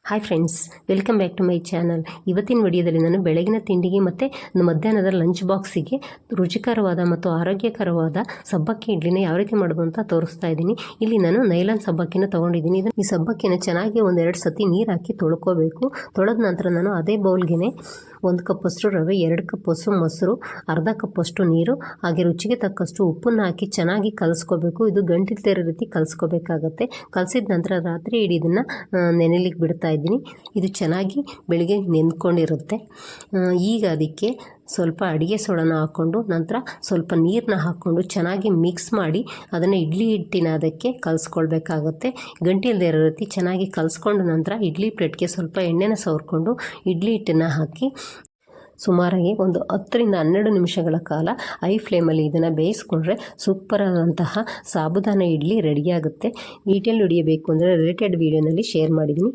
Hi friends, welcome back to my channel. ಇವತ್ತಿನ ವಿಡಿಯೋದಲ್ಲಿ ನಾನು ಬೆಳಗಿನ ತಿಂಡಿಗೆ ಮತ್ತು ಮಧ್ಯಾಹ್ನದ ಲಂಚ್ ಬಾಕ್ಸಿಗೆ ರುಚಿಕರವಾದ ಮತ್ತು ಆರೋಗ್ಯಕರವಾದ ಸಬ್ಬಕ್ಕಿ ಇಡ್ಲಿನ ಯಾವ ರೀತಿ ಮಾಡೋದು ಅಂತ ತೋರಿಸ್ತಾ ಇದ್ದೀನಿ. ಇಲ್ಲಿ ನಾನು ನೈಲಾನ್ ಸಬ್ಬಕ್ಕಿನ ತೊಗೊಂಡಿದ್ದೀನಿ. ಈ ಸಬ್ಬಕ್ಕಿನ ಚೆನ್ನಾಗಿ ಒಂದೆರಡು ಸತಿ ನೀರು ಹಾಕಿ ತೊಳ್ಕೊಬೇಕು. ತೊಳೆದ ನಂತರ ನಾನು ಅದೇ ಬೌಲ್ಗೆ 1 ಕಪ್ಪಷ್ಟು ರವೆ, 2 ಕಪ್ಪಷ್ಟು ಮೊಸರು, ಅರ್ಧ ಕಪ್ಪಷ್ಟು ನೀರು, ಹಾಗೆ ರುಚಿಗೆ ತಕ್ಕಷ್ಟು ಉಪ್ಪನ್ನು ಹಾಕಿ ಚೆನ್ನಾಗಿ ಕಲಿಸ್ಕೋಬೇಕು. ಇದು ಗಂಟಿಲ್ದೇ ಇರೋ ರೀತಿ ಕಲಿಸ್ಕೋಬೇಕಾಗತ್ತೆ. ಕಲಸಿದ ನಂತರ ರಾತ್ರಿ ಇಡೀ ಇದನ್ನು ನೆನೆಲಿಕ್ಕೆ ಬಿಡ್ತಾ ಇದ್ದೀನಿ. ಇದು ಚೆನ್ನಾಗಿ ಬೆಳಿಗ್ಗೆ ನೆಂದ್ಕೊಂಡಿರುತ್ತೆ. ಈಗ ಅದಕ್ಕೆ ಸ್ವಲ್ಪ ಅಡುಗೆ ಸೋಡಾನ ಹಾಕ್ಕೊಂಡು ನಂತರ ಸ್ವಲ್ಪ ನೀರನ್ನ ಹಾಕ್ಕೊಂಡು ಚೆನ್ನಾಗಿ ಮಿಕ್ಸ್ ಮಾಡಿ ಅದನ್ನು ಇಡ್ಲಿ ಹಿಟ್ಟಿನ ಅದಕ್ಕೆ ಕಲಿಸ್ಕೊಳ್ಬೇಕಾಗತ್ತೆ. ಗಂಟಿಲ್ದೇ ಇರೋ ರೀತಿ ಚೆನ್ನಾಗಿ ಕಲಿಸ್ಕೊಂಡು ನಂತರ ಇಡ್ಲಿ ಪ್ಲೇಟ್ಗೆ ಸ್ವಲ್ಪ ಎಣ್ಣೆನ ಸವರ್ಕೊಂಡು ಇಡ್ಲಿ ಹಿಟ್ಟನ್ನು ಹಾಕಿ ಸುಮಾರಾಗಿ ಒಂದು 10 ರಿಂದ 12 ನಿಮಿಷಗಳ ಕಾಲ ಹೈ ಫ್ಲೇಮಲ್ಲಿ ಇದನ್ನು ಬೇಯಿಸ್ಕೊಂಡ್ರೆ ಸೂಪರ್ ಆದಂತಹ ಸಾಬುದಾನ ಇಡ್ಲಿ ರೆಡಿಯಾಗುತ್ತೆ. ಡೀಟೇಲ್ ಹಿಡಿಯಬೇಕು ಅಂದರೆ ರಿಲೇಟೆಡ್ ವೀಡಿಯೋನಲ್ಲಿ ಶೇರ್ ಮಾಡಿದ್ದೀನಿ.